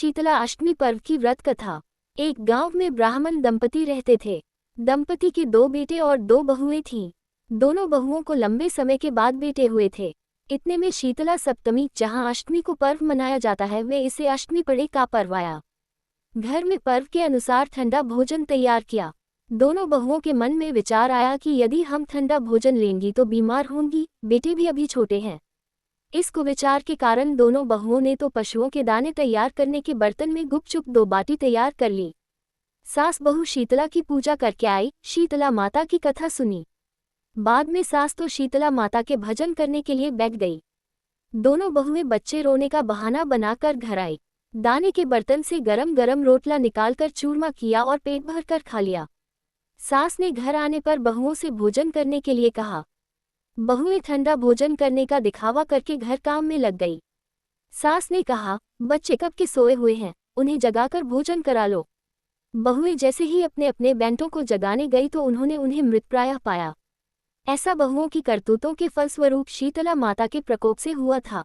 शीतला अष्टमी पर्व की व्रत कथा। एक गांव में ब्राह्मण दंपति रहते थे। दंपति के 2 बेटे और 2 बहुएं थीं। दोनों बहुओं को लंबे समय के बाद बेटे हुए थे। इतने में शीतला सप्तमी, जहां अष्टमी को पर्व मनाया जाता है, वे इसे अष्टमी पड़े का पर्व आया। घर में पर्व के अनुसार ठंडा भोजन तैयार किया। दोनों बहुओं के मन में विचार आया कि यदि हम ठंडा भोजन लेंगी तो बीमार होंगी, बेटे भी अभी छोटे हैं। इस कुविचार के कारण दोनों बहुओं ने तो पशुओं के दाने तैयार करने के बर्तन में गुपचुप 2 बाटी तैयार कर ली। सास बहू शीतला की पूजा करके आई, शीतला माता की कथा सुनी। बाद में सास तो शीतला माता के भजन करने के लिए बैठ गई। दोनों बहुएं बच्चे रोने का बहाना बनाकर घर आई। दाने के बर्तन से गरम गरम रोटला निकालकर चूरमा किया और पेट भर कर खा लिया। सास ने घर आने पर बहुओं से भोजन करने के लिए कहा। बहुएं ठंडा भोजन करने का दिखावा करके घर काम में लग गई। सास ने कहा, बच्चे कब के सोए हुए हैं, उन्हें जगाकर भोजन करा लो। बहुएं जैसे ही अपने अपने बेटों को जगाने गई तो उन्होंने उन्हें मृतप्राय पाया। ऐसा बहुओं की करतूतों के फलस्वरूप शीतला माता के प्रकोप से हुआ था।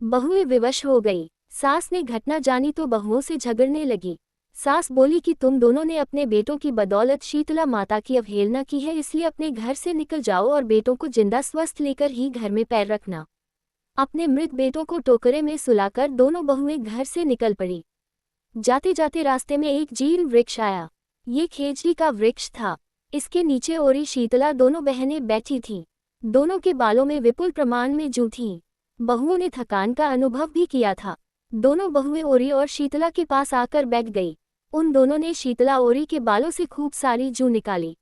बहुएं विवश हो गई। सास ने घटना जानी तो बहुओं से झगड़ने लगी। सास बोली कि तुम दोनों ने अपने बेटों की बदौलत शीतला माता की अवहेलना की है, इसलिए अपने घर से निकल जाओ और बेटों को जिंदा स्वस्थ लेकर ही घर में पैर रखना। अपने मृत बेटों को टोकरे में सुलाकर दोनों बहुएं घर से निकल पड़ी। जाते जाते रास्ते में एक जीर्ण वृक्ष आया। ये खेजड़ी का वृक्ष था। इसके नीचे ओरी शीतला दोनों बहनें बैठी थीं। दोनों के बालों में विपुल प्रमाण में जूं थीं। बहुओं ने थकान का अनुभव भी किया था। दोनों बहुएं ओरी और शीतला के पास आकर बैठ गई। उन दोनों ने शीतला ओरी के बालों से खूब सारी जूं निकाली।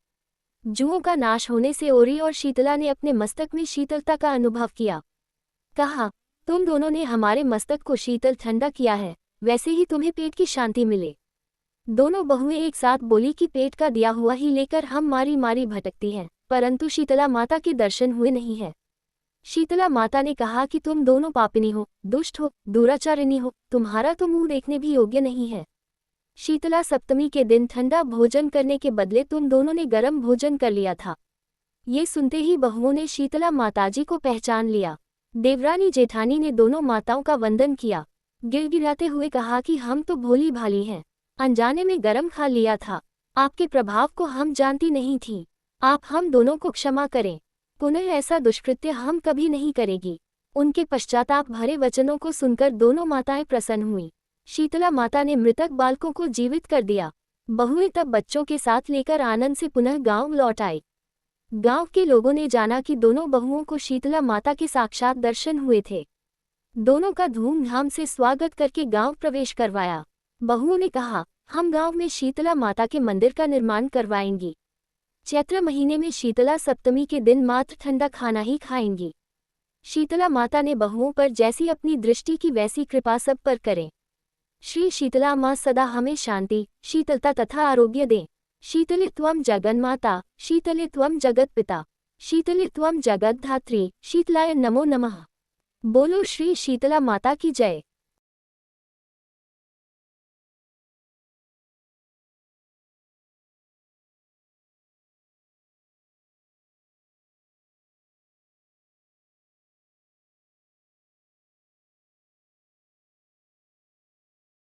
जुओं का नाश होने से ओरी और शीतला ने अपने मस्तक में शीतलता का अनुभव किया। कहा, तुम दोनों ने हमारे मस्तक को शीतल ठंडा किया है, वैसे ही तुम्हें पेट की शांति मिले। दोनों बहुएं एक साथ बोली कि पेट का दिया हुआ ही लेकर हम मारी मारी भटकती हैं, परंतु शीतला माता के दर्शन हुए नहीं है। शीतला माता ने कहा कि तुम दोनों पापिनी हो, दुष्ट हो, दुराचारिणी हो, तुम्हारा तो मुंह देखने भी योग्य नहीं है। शीतला सप्तमी के दिन ठंडा भोजन करने के बदले तुम दोनों ने गर्म भोजन कर लिया था। ये सुनते ही बहुओं ने शीतला माताजी को पहचान लिया। देवरानी जेठानी ने दोनों माताओं का वंदन किया। गिड़गिड़ाते हुए कहा कि हम तो भोली भाली हैं, अनजाने में गरम खा लिया था। आपके प्रभाव को हम जानती नहीं थी। आप हम दोनों को क्षमा करें। पुनः ऐसा दुष्कृत्य हम कभी नहीं करेगी। उनके पश्चाताप भरे वचनों को सुनकर दोनों माताएं प्रसन्न हुईं। शीतला माता ने मृतक बालकों को जीवित कर दिया। बहुएं तब बच्चों के साथ लेकर आनंद से पुनः गांव लौट आई। गांव के लोगों ने जाना कि दोनों बहुओं को शीतला माता के साक्षात दर्शन हुए थे। दोनों का धूमधाम से स्वागत करके गांव प्रवेश करवाया। बहुओं ने कहा, हम गांव में शीतला माता के मंदिर का निर्माण करवाएंगी। चैत्र महीने में शीतला सप्तमी के दिन मात्र ठंडा खाना ही खाएंगी। शीतला माता ने बहुओं पर जैसी अपनी दृष्टि की वैसी कृपा सब पर करें। श्री शीतला माँ सदा हमें शांति, शीतलता तथा आरोग्य दें। शीतले त्वं जगन्माता, शीतले त्वं जगत पिता, शीतले त्वं जगत धात्री, शीतलाय नमो नमः। बोलो श्री शीतला माता की जय।